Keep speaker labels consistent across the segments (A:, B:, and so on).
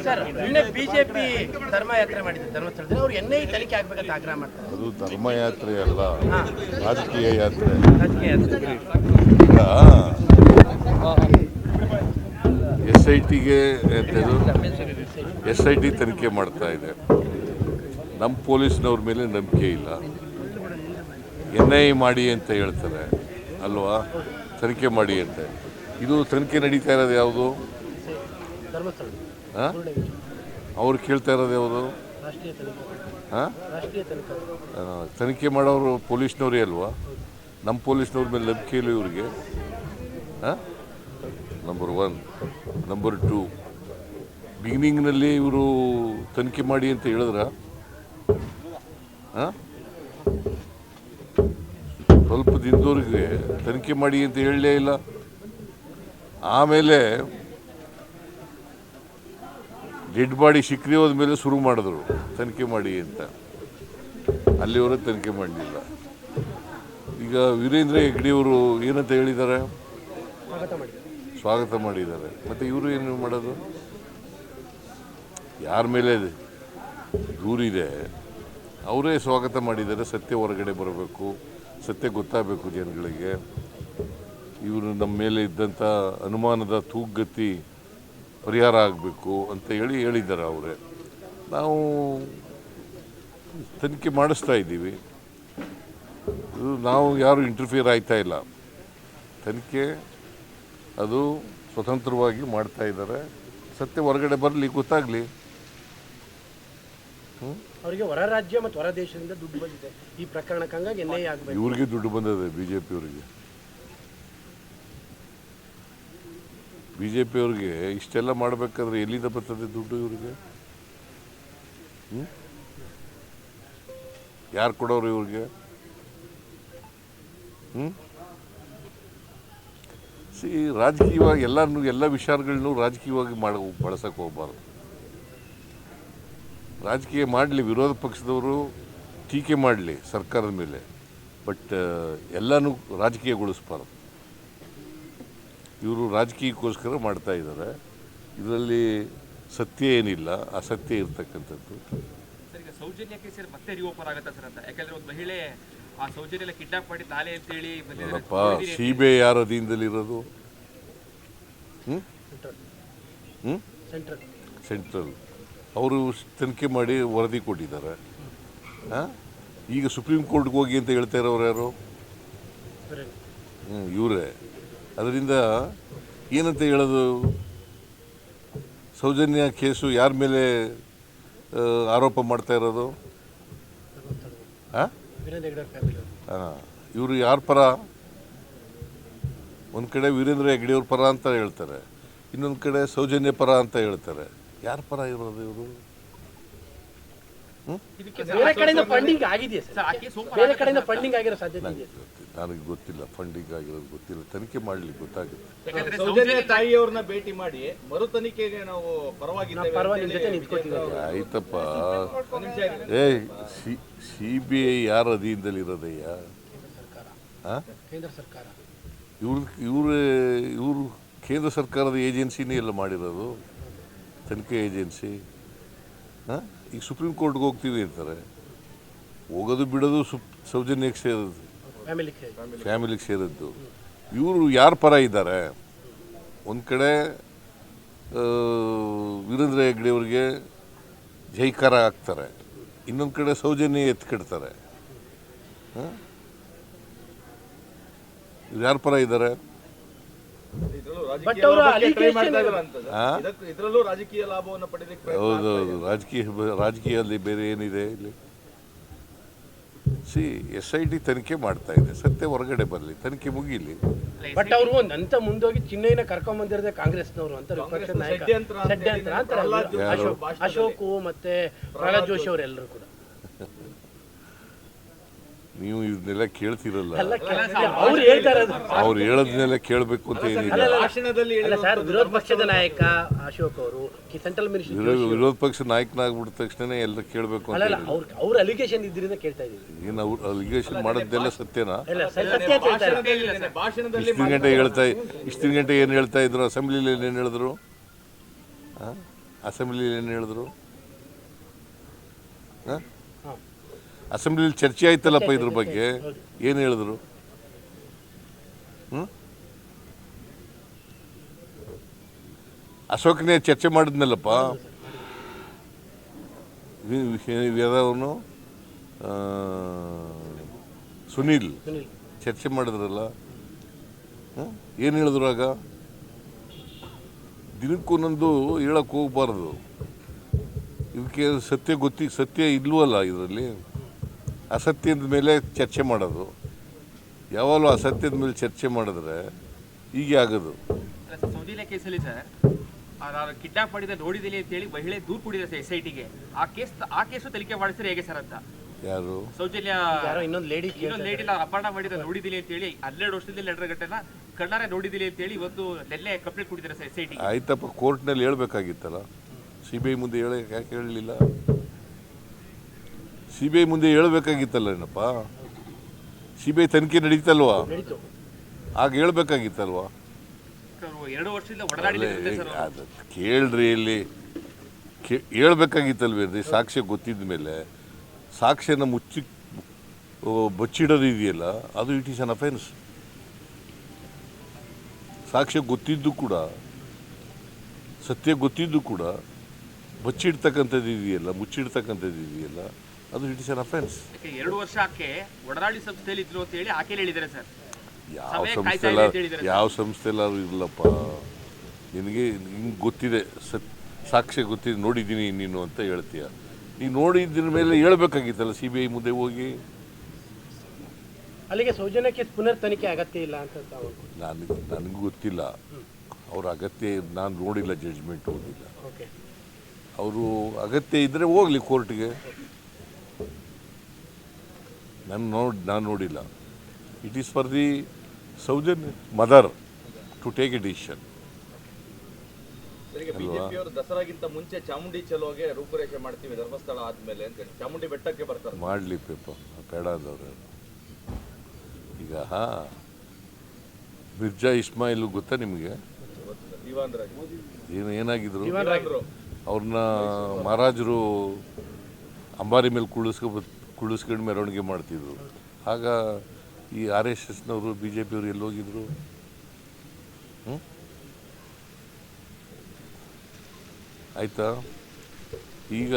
A: Sir ನಿನ್ನೆ BJP ಧರ್ಮಯಾತ್ರೆ ಮಾಡಿದ್ರು ಧರ್ಮಸ್ಥಳದಲ್ಲಿ ಅವ್ರು NIA ತನಿಖೆ ಆಗ್ಬೇಕಂತ ಆಗ್ರಹ ಮಾಡ್ತಾರೆ.
B: ಅದು ಧರ್ಮಯಾತ್ರೆ ಅಲ್ಲ, ರಾಜಕೀಯ ಯಾತ್ರೆ.
A: ರಾಜಕೀಯ ಯಾತ್ರೆ.
B: SIT ತನಿಖೆ ಮಾಡ್ತಾ ಇದೆ. ನಮ್ಮ ಪೊಲೀಸ್ನವ್ರ ಮೇಲೆ ನಂಬಿಕೆ ಇಲ್ಲ. NIA ಮಾಡಿ ಅಂತ ಹೇಳ್ತಾರೆ ಅಲ್ವಾ, ತನಿಖೆ ಮಾಡಿ ಅಂತ. ಇದು ತನಿಖೆ ನಡೀತಾ ಇರೋದು ಯಾವುದು? ಅವ್ರು ಕೇಳ್ತಾ ಇರೋದು ಯಾವುದು? ತನಿಖೆ ಮಾಡೋರು ಪೊಲೀಸ್ನವರೇ ಅಲ್ವಾ? ನಮ್ಮ ಪೊಲೀಸ್ನವ್ರ ಮೇಲೆ ನಂಬಿಕೆ ಇಲ್ಲ ಇವ್ರಿಗೆ. ನಂಬರ್ 1. ನಂಬರ್ 2, ಬಿಗಿನಿಂಗ್ನಲ್ಲಿ ಇವರು ತನಿಖೆ ಮಾಡಿ ಅಂತ ಹೇಳಿದ್ರ? ಸ್ವಲ್ಪ ದಿನದವರೆಗೆ ತನಿಖೆ ಮಾಡಿ ಅಂತ ಹೇಳಲೇ ಇಲ್ಲ. ಆಮೇಲೆ ಡೆಡ್ ಬಾಡಿ ಸಿಕ್ಕದೆ ಹೋದ ಮೇಲೆ ಶುರು ಮಾಡಿದ್ರು ತನಿಖೆ ಮಾಡಿ ಅಂತ. ಅಲ್ಲಿವರೆಗೆ ತನಿಖೆ ಮಾಡಲಿಲ್ಲ. ಈಗ ವೀರೇಂದ್ರ ಹೆಗ್ಗಡೆಯವರು ಏನಂತ ಹೇಳಿದ್ದಾರೆ? ಸ್ವಾಗತ ಮಾಡಿದ್ದಾರೆ. ಮತ್ತು ಇವರು ಏನು ಮಾಡೋದು? ಯಾರ ಮೇಲೆ ದೂರಿದೆ ಅವರೇ ಸ್ವಾಗತ ಮಾಡಿದ್ದಾರೆ. ಸತ್ಯ ಹೊರಗಡೆ ಬರಬೇಕು, ಸತ್ಯ ಗೊತ್ತಾಗಬೇಕು ಜನಗಳಿಗೆ. ಇವರು ನಮ್ಮ ಮೇಲೆ ಇದ್ದಂಥ ಅನುಮಾನದ ತೂಗುಗತಿ ಪರಿಹಾರ ಆಗಬೇಕು ಅಂತ ಹೇಳಿದ್ದಾರೆ ಅವರೇ. ನಾವು ತನಿಖೆ ಮಾಡಿಸ್ತಾ ಇದ್ದೀವಿ. ನಾವು ಯಾರು ಇಂಟರ್ಫಿಯರ್ ಆಯ್ತಾ ಇಲ್ಲ. ತನಿಖೆ ಅದು ಸ್ವತಂತ್ರವಾಗಿ ಮಾಡ್ತಾ ಇದ್ದಾರೆ. ಸತ್ಯ ಹೊರಗಡೆ ಬರಲಿ, ಗೊತ್ತಾಗಲಿ.
A: ಅವರಿಗೆ ಹೊರ ರಾಜ್ಯ ಮತ್ತು ಹೊರ ದೇಶದಿಂದ ದುಡ್ಡು ಬಂದಿದೆ ಈ ಪ್ರಕರಣಕ್ಕೆ, ಹಂಗಾಗಿ NIA ಆಗಬೇಕು.
B: ಇವ್ರಿಗೆ ದುಡ್ಡು ಬಂದಿದೆ ಬಿಜೆಪಿಯವರಿಗೆ. ಬಿಜೆಪಿಯವ್ರಿಗೆ ಇಷ್ಟೆಲ್ಲ ಮಾಡಬೇಕಾದ್ರೆ ಎಲ್ಲಿಂದ ಬರ್ತದೆ ದುಡ್ಡು ಇವ್ರಿಗೆ? ಯಾರು ಕೊಡೋರು ಇವ್ರಿಗೆ? ರಾಜಕೀಯವಾಗಿ ಎಲ್ಲ ವಿಚಾರಗಳನ್ನೂ ರಾಜಕೀಯವಾಗಿ ಬಳಸಕ್ಕೆ ಹೋಗ್ಬಾರ್ದು. ರಾಜಕೀಯ ಮಾಡಲಿ, ವಿರೋಧ ಪಕ್ಷದವರು ಟೀಕೆ ಮಾಡಲಿ ಸರ್ಕಾರದ ಮೇಲೆ, ಬಟ್ ಎಲ್ಲನೂ ರಾಜಕೀಯಗೊಳಿಸ್ಬಾರ್ದು. ಇವರು ರಾಜಕೀಯಕ್ಕೋಸ್ಕರ ಮಾಡ್ತಾ ಇದ್ದಾರೆ. ಇದರಲ್ಲಿ ಸತ್ಯ ಏನಿಲ್ಲ, ಅಸತ್ಯ ಇರ್ತಕ್ಕಂಥದ್ದು.
C: ಸೌಜನ್ಯ ಕೇಸ್ ಮತ್ತೆ ರಿಓಪನ್ ಆಗುತ್ತೆ ಸರ್ ಅಂತ, ಯಾಕಂದ್ರೆ ಒಂದು ಮಹಿಳೆ ಆ ಸೌಜನ್ಯ ಕಿಡ್ನಾಪ್ ಮಾಡಿ ತಾಲೆ ಅಂತ ಹೇಳಿ
B: CBI ಯಾರ ಅಧೀನದಲ್ಲಿರೋದು? ಸೆಂಟ್ರಲ್. ಅವರು ತನಿಖೆ ಮಾಡಿ ವರದಿ ಕೊಟ್ಟಿದ್ದಾರೆ. ಈಗ ಸುಪ್ರೀಂ ಕೋರ್ಟ್ಗೆ ಹೋಗಿ ಅಂತ ಹೇಳ್ತಾ ಇರೋರು ಯಾರು? ಇವರೇ. ಅದರಿಂದ ಏನಂತ ಹೇಳೋದು? ಸೌಜನ್ಯ ಕೇಸು ಯಾರ ಮೇಲೆ ಆರೋಪ ಮಾಡ್ತಾ ಇರೋದು? ಇವರು ಯಾರ ಪರ? ಒಂದು ಕಡೆ ವೀರೇಂದ್ರ ಹೆಗ್ಗಡೆಯವ್ರ ಪರ ಅಂತ ಹೇಳ್ತಾರೆ, ಇನ್ನೊಂದು ಕಡೆ ಸೌಜನ್ಯ ಪರ ಅಂತ ಹೇಳ್ತಾರೆ. ಯಾರ ಪರ ಇರೋದು ಇವರು? ನನಗೆ ಗೊತ್ತಿಲ್ಲ, ಫಂಡಿಂಗ್ ಆಗಿರೋದು ಗೊತ್ತಿಲ್ಲ. ತನಿಖೆ ಮಾಡಲಿ, ಗೊತ್ತಾಗುತ್ತೆ.
D: ಸೌಜನ್ಯ ತಾಯಿಯವ್ರನ್ನ ಭೇಟಿ ಮಾಡಿ ಮರು ತನಿಖೆಗೆ ನಾವು
B: ಆಯ್ತಪ್ಪ. CBI ಯಾರ ಅಧೀನದಲ್ಲಿ ಇರೋದಯ್ಯ? ಇವರು ಕೇಂದ್ರ ಸರ್ಕಾರದ ಏಜೆನ್ಸಿನೇ ಎಲ್ಲ ಮಾಡಿರೋದು, ತನಿಖೆ ಏಜೆನ್ಸಿ. ಈಗ ಸುಪ್ರೀಂ ಕೋರ್ಟ್ಗೆ ಹೋಗ್ತೀವಿ ಅಂತಾರೆ. ಹೋಗೋದು ಬಿಡೋದು ಸೌಜನ್ಯಕ್ಕೆ ಸೇರೋದು, ಫ್ಯಾಮಿಲಿಗೆ ಸೇರಿದ್ದು. ಇವರು ಯಾರ ಪರ ಇದ್ದಾರೆ? ಒಂದು ಕಡೆ ವೀರೇಂದ್ರ ಹೆಗ್ಗಡೆಯವ್ರಿಗೆ ಜೈಕಾರ ಹಾಕ್ತಾರೆ, ಇನ್ನೊಂದು ಕಡೆ ಸೌಜನ್ಯ ಎತ್ಕಿಡ್ತಾರೆ. ಇವ್ರು ಯಾರ ಪರ ಇದ್ದಾರೆ?
D: ರಾಜಕೀಯ ಲಾಭವನ್ನು ಪಡೆಯಲಿಕ್ಕೆ.
B: ಹೌದೌದು, ರಾಜಕೀಯದಲ್ಲಿ ಬೇರೆ ಏನಿದೆ ಇಲ್ಲಿ? SIT ತನಿಖೆ ಮಾಡ್ತಾ ಇದೆ. ಸತ್ಯ ಹೊರಗಡೆ ಬರಲಿ, ತನಿಖೆ ಮುಗಿಲಿ.
A: ಬಟ್ ಅವರು ಒಂದು ಹಂತ ಮುಂದೋಗಿ ಚಿನ್ನಯ್ಯನ ಕರ್ಕೊಂಡ್ ಬಂದಿರೋದೇ ಕಾಂಗ್ರೆಸ್ನವರು ಅಂತ ವಿಪಕ್ಷ ನಾಯಕ ಷಡ್ಯಂತ್ರ ಅಂತ ಅಶೋಕ್ ಮತ್ತೆ ಪ್ರಹ್ಲಾದ್ ಜೋಶಿ ಅವರೆಲ್ಲರೂ ಕೂಡ.
B: ನೀವು ಇದನ್ನೆಲ್ಲ ಕೇಳ್ತಿರಲ್ಲ,
A: ಅವ್ರು ಹೇಳ್ತಾರೆ,
B: ಅವ್ರು ಹೇಳೋದನ್ನೆಲ್ಲ ಕೇಳಬೇಕು ಅಂತ ಏನಿಲ್ಲ.
A: ವಿರೋಧ ಪಕ್ಷದ ನಾಯಕ ಅಶೋಕ್ ಅವರು ಸೆಂಟ್ರಲ್ ಮಿನಿಸ್ಟರ್,
B: ವಿರೋಧ ಪಕ್ಷ ನಾಯಕನಾಗ್ಬಿಟ್ಟ ತಕ್ಷಣ ಎಲ್ಲ ಕೇಳಬೇಕು ಅಂತ
A: ಅವ್ರ ಅಲಿಗೇಷನ್ ಇದ್ರಿಂದ ಕೇಳ್ತಾ ಇದ್ದೀವಿ.
B: ಏನು ಅವ್ರು ಅಲಿಗೇಷನ್ ಮಾಡೋದೆಲ್ಲ ಸತ್ಯನಾ?
D: ಭಾಷಣದಲ್ಲಿ
B: ಇಷ್ಟಿನ ಗಂಟೆ ಏನು ಹೇಳ್ತಾ ಇದ್ರು? ಅಸೆಂಬ್ಲಿಲಿ ಏನು ಹೇಳಿದ್ರು? ಅಸೆಂಬ್ಲಿಲಿ ಏನು ಹೇಳಿದ್ರು?
A: ಹಾಂ
B: ಅಸೆಂಬ್ಲಿಲಿ ಚರ್ಚೆ ಆಯ್ತಲ್ಲಪ್ಪ ಇದ್ರ ಬಗ್ಗೆ, ಏನು ಹೇಳಿದ್ರು? ಅಶೋಕ್ನೇ ಚರ್ಚೆ ಮಾಡಿದ್ನಲ್ಲಪ್ಪ, ಯಾದವನು ಸುನೀಲ್ ಚರ್ಚೆ ಮಾಡಿದ್ರಲ್ಲ, ಏನು ಹೇಳಿದ್ರು ಆಗ? ದಿನಕ್ಕೊಂದೊಂದು ಹೇಳಕ್ಕೆ ಹೋಗ್ಬಾರ್ದು. ಇದಕ್ಕೆ ಸತ್ಯ ಇಲ್ವಲ್ಲ ಇದರಲ್ಲಿ. ಅಸತ್ಯದ ಮೇಲೆ ಚರ್ಚೆ ಮಾಡೋದು, ಯಾವಾಗಲೂ ಅಸತ್ಯದ ಮೇಲೆ ಚರ್ಚೆ ಮಾಡಿದ್ರೆ ಹೀಗೆ ಆಗೋದು.
C: ಸೌಜನ್ಯ ಕೇಸಲ್ಲಿ ಸರ್ ಕಿಡ್ನಾಪ್ ಮಾಡಿದ ನೋಡಿದಿಲ್ಲ ಅಂತೇಳಿ ಮಹಿಳೆ ದೂರು ಕೊಟ್ಟಿದ್ದಾರೆ SITಗೆ. ಆ ಕೇಸು ತನಿಖೆ ಮಾಡಿಸಿದ್ರೆ ಹೇಗೆ ಸರ್ ಅಂತ?
B: ಯಾರು?
C: ಸೌಜನ್ಯ ಇನ್ನೊಂದು ಲೇಡಿ ಅಪಹರಣ ಮಾಡಿದ ನೋಡಿದಿಲ್ಲ ಅಂತೇಳಿ 12 ವರ್ಷದಿಂದ 2 ಗಂಟೆನ ಕಣ್ಣಾರೆ ನೋಡಿದಿಲ್ಲ ಅಂತೇಳಿ ಇವತ್ತು ನೆನ್ನೆ ಕಂಪ್ಲೇಂಟ್ ಕೊಟ್ಟಿದ್ದಾರೆ ಸರ್ SIT.
B: ಆಯ್ತಪ್ಪ, ಕೋರ್ಟ್ನಲ್ಲಿ ಹೇಳ್ಬೇಕಾಗಿತ್ತಲ್ಲ, CBI ಮುಂದೆ ಯಾಕೆ ಹೇಳಲಿಲ್ಲ? CBI ಮುಂದೆ ಹೇಳ್ಬೇಕಾಗಿತ್ತಲ್ಲ ಏನಪ್ಪ, CBI ತನಿಖೆ ನಡೀತಲ್ವಾ, ಆಗ ಹೇಳ್ಬೇಕಾಗಿತ್ತಲ್ವಾ?
C: 2 ವರ್ಷದಿಂದ ಒಡನಾಡಿದ್ದಾರೆ ಸರ್.
B: ಅದು ಕೇಳ್ರಿ, ಇಲ್ಲಿ ಹೇಳ್ಬೇಕಾಗಿತ್ತಲ್ವೇನ್ರಿ? ಸಾಕ್ಷ್ಯ ಗೊತ್ತಿದ್ದ ಮೇಲೆ ಸಾಕ್ಷ್ಯನ ಬಚ್ಚಿಡೋದು ಇದೆಯಲ್ಲ, ಅದು ಇಟ್ ಈಸ್ ಅನ್ ಅಫೆನ್ಸ್. ಸಾಕ್ಷ್ಯ ಗೊತ್ತಿದ್ದು ಕೂಡ, ಸತ್ಯ ಗೊತ್ತಿದ್ದು ಕೂಡ ಬಚ್ಚಿಡ್ತಕ್ಕಂಥದ್ದು ಇದೆಯಲ್ಲ, ಮುಚ್ಚಿಡ್ತಕ್ಕಂಥದ್ದು ಇದೆಯಲ್ಲ, ಅದು ಇಟ್ ಇಸ್ ಅನ್ ಅಫೆನ್ಸ್.
C: 2 ವರ್ಷ ಆಕೆ ಒಡನಾಡಿ ಸಂಸ್ಥೆಯಲ್ಲಿ ಇದ್ರು ಅಂತ ಹೇಳಿ ಆಕೆ ಹೇಳಿದ್ದಾರೆ ಸರ್.
B: ಯಾವ ಸಂಸ್ಥೆಲ್ಲಾರು ಇರಲಪ್ಪ, ನಿನಗೆ ಹಿಂಗೆ ಗೊತ್ತಿದೆ, ಸಾಕ್ಷ್ಯ ಗೊತ್ತಿದೆ, ನೋಡಿದ್ದೀನಿ ನೀನು ಅಂತ ಹೇಳ್ತೀಯ. ನೀನು ನೋಡಿದ್ರ ಮೇಲೆ ಹೇಳ್ಬೇಕಾಗಿತ್ತಲ್ಲ CBI ಮುಂದೆ ಹೋಗಿ.
A: ಅಲ್ಲಿಗೆ ಸೌಜನ್ಯ ಕೇಸ್ ಪುನರ್ ತನಿಖೆ ಅಗತ್ಯ ಇಲ್ಲ ಅಂತ
B: ನನಗೂ ಗೊತ್ತಿಲ್ಲ ಅವ್ರ ಅಗತ್ಯ. ನಾನು ನೋಡಿಲ್ಲ, ಜಡ್ಜ್ಮೆಂಟ್ ಓದಿಲ್ಲ. ಅವರು ಅಗತ್ಯ ಇದ್ದರೆ ಹೋಗಲಿ ಕೋರ್ಟ್ಗೆ. ನಾನು ನೋಡಿಲ್ಲ. It is for the Soujanya mother to take a decision.
D: ಬಿಜೆಪಿಯವರು ದಸರಾಗಿಂತ ಮುಂಚೆ ಚಾಮುಂಡಿ ಚಲೋಗೆ ರೂಪುರೇಷೆ ಮಾಡ್ತೀವಿ ಧರ್ಮಸ್ಥಳ ಆದ್ಮೇಲೆ ಅಂತ ಹೇಳಿ ಚಾಮುಂಡಿ ಬೆಟ್ಟಕ್ಕೆ ಬರ್ತಾರೆ.
B: ಮಾಡಲಿ ಪೇಪ ಬೇಡ ಅಂದವ್ರೆ. ಈಗ ಮಿರ್ಜಾ ಇಸ್ಮಾಯಿಲ್ ಗೊತ್ತಾ ನಿಮಗೆ? ಏನಾಗಿದ್ರು? ಅವ್ರನ್ನ ಮಹಾರಾಜರು ಅಂಬಾರಿ ಮೇಲೆ ಕುಳಿಸ್ಕೊಂಡು ಮೆರವಣಿಗೆ ಮಾಡ್ತಿದ್ರು. ಆಗ ಈ RSSನವರು BJPಯವರು ಎಲ್ಲೋಗಿದ್ರು? ಆಯಿತಾ? ಈಗ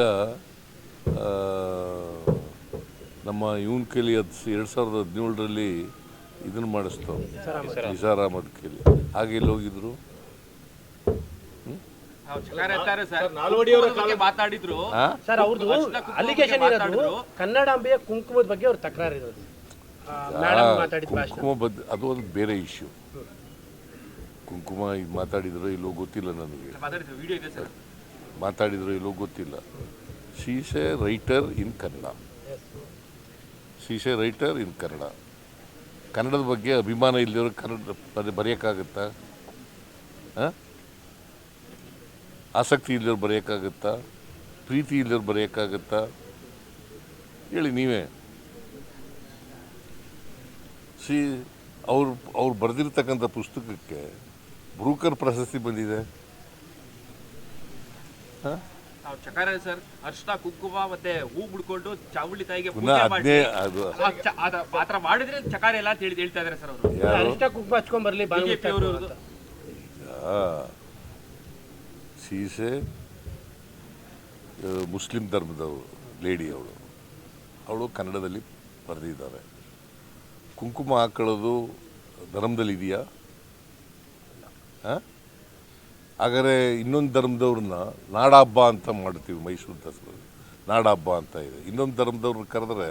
B: ನಮ್ಮ ಇವನ್ ಕೈಲಿ 2017ರಲ್ಲಿ ಇದನ್ನು ಮಾಡಿಸ್ತಾವ, ನಿಸಾರ್ ಅಹಮದ್ ಕೈಲಿ. ಹಾಗೆ ಎಲ್ಲೋಗಿದ್ರು?
C: ಮಾತಾಡಿದ್ರು
A: ಸರ್. ಅವ್ರದ್ದು ಅಲಿಗೇಷನ್ ಇರೋದು ಕನ್ನಡಾಂಬೆಯ ಕುಂಕುಮದ ಬಗ್ಗೆ ಅವ್ರ ತಕರಾರು ಇರೋದು.
B: ಕುಂಕುಮ ಅದು ಒಂದು ಬೇರೆ ಇಶ್ಯೂ. ಕುಂಕುಮ ಮಾತಾಡಿದ್ರು ಇಲ್ಲೋ ಗೊತ್ತಿಲ್ಲ ನನಗೆ, ಮಾತಾಡಿದ್ರು ಇಲ್ಲೋ ಗೊತ್ತಿಲ್ಲ. ಶಿ ಈಸ್ ಎ ರೈಟರ್ ಇನ್ ಕನ್ನಡ. ಕನ್ನಡದ ಬಗ್ಗೆ ಅಭಿಮಾನ ಇಲ್ಲದವ್ರು ಕನ್ನಡ ಬರೆಯೋಕ್ಕಾಗತ್ತಾ? ಆಸಕ್ತಿ ಇಲ್ಲದವ್ರು ಬರೆಯೋಕ್ಕಾಗತ್ತಾ? ಪ್ರೀತಿ ಇಲ್ಲದವ್ರು ಬರೆಯೋಕ್ಕಾಗತ್ತಾ? ಹೇಳಿ ನೀವೇ. ಅವ್ರು ಬರೆದಿರ್ತಕ್ಕಂಥ ಪುಸ್ತಕಕ್ಕೆ ಬ್ರೂಕರ್ ಪ್ರಶಸ್ತಿ ಬಂದಿದೆ.
C: ಸರ್ ಅರ್ಶಿನ ಕುಂಕುಮ ಮತ್ತೆ ಹೂ ಬಿಡ್ಕೊಂಡು ಚಾಮುಂಡಿ ತಾಯಿಗೆ ಮಾಡಿದ್ರೆ ಚಕಾರ ಎಲ್ಲ ಹೇಳ್ತಾ ಇದಾರೆ ಸರ್ ಅವರು.
A: ಅರ್ಶಿನ ಕುಂಕುಮ ಹಚ್ಕೊಂಡ್ ಬರ್ಲಿ
B: ಸೀಸೆ ಮುಸ್ಲಿಂ ಧರ್ಮದವರು ಲೇಡಿ, ಅವಳು ಕನ್ನಡದಲ್ಲಿ ಬರೆದಿದ್ದಾರೆ. ಕುಂಕುಮ ಹಾಕೊಳ್ಳೋದು ಧರ್ಮದಲ್ಲಿ ಇದೆಯಾ? ಹಾಗಾದರೆ ಇನ್ನೊಂದು ಧರ್ಮದವ್ರನ್ನ ನಾಡಹಬ್ಬ ಅಂತ ಮಾಡ್ತೀವಿ, ಮೈಸೂರು ದಸರಾ ನಾಡಹಬ್ಬ ಅಂತ ಇದೆ. ಇನ್ನೊಂದು ಧರ್ಮದವ್ರನ್ನ ಕರೆದ್ರೆ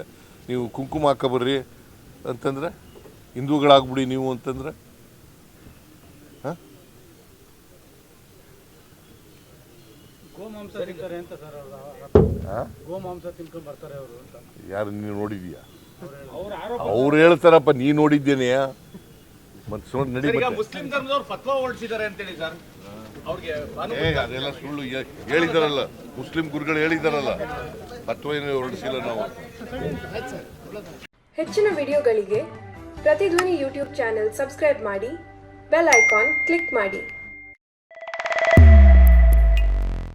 B: ನೀವು ಕುಂಕುಮ ಹಾಕಬರ್ರಿ ಅಂತಂದರೆ, ಹಿಂದೂಗಳಾಗ್ಬಿಡಿ ನೀವು ಅಂತಂದರೆ,
A: ಗೋಮಾಂಸ ತಿಂತಾರೆ ಅಂತ ಸರ್. ಗೋಮಾಂಸ ತಿನ್ಕೊಂಡು ಬರ್ತಾರೆ ಅವರು ಅಂತ
B: ಯಾರು ನೀನು ನೋಡಿದೀಯಾ? ಅವ್ರು ಹೇಳ್ತಾರಪ್ಪ, ನೀ ನೋಡಿದ್ದೇನೆಯ?
D: ಮುಸ್ಲಿಂ ಧರ್ಮದವ್ರು ಫತ್ವಾ ಹೊರಡಿಸಿದ್ದಾರೆ ಅಂತೇಳಿ ಸರ್. ಅವ್ರಿಗೆ
B: ಅದೆಲ್ಲ ಸುಳ್ಳು ಹೇಳಿದಾರಲ್ಲ, ಮುಸ್ಲಿಂ ಗುರುಗಳು ಹೇಳಿದಾರಲ್ಲ, ಫತ್ವಾ ಏನು ಹೊರಡಿಸಿಲ್ಲ ನಾವು.
E: ಹೆಚ್ಚಿನ ವಿಡಿಯೋಗಳಿಗೆ ಪ್ರತಿಧ್ವನಿ ಯೂಟ್ಯೂಬ್ ಚಾನೆಲ್ ಸಬ್ಸ್ಕ್ರೈಬ್ ಮಾಡಿ, ಬೆಲ್ ಐಕಾನ್ ಕ್ಲಿಕ್ ಮಾಡಿ.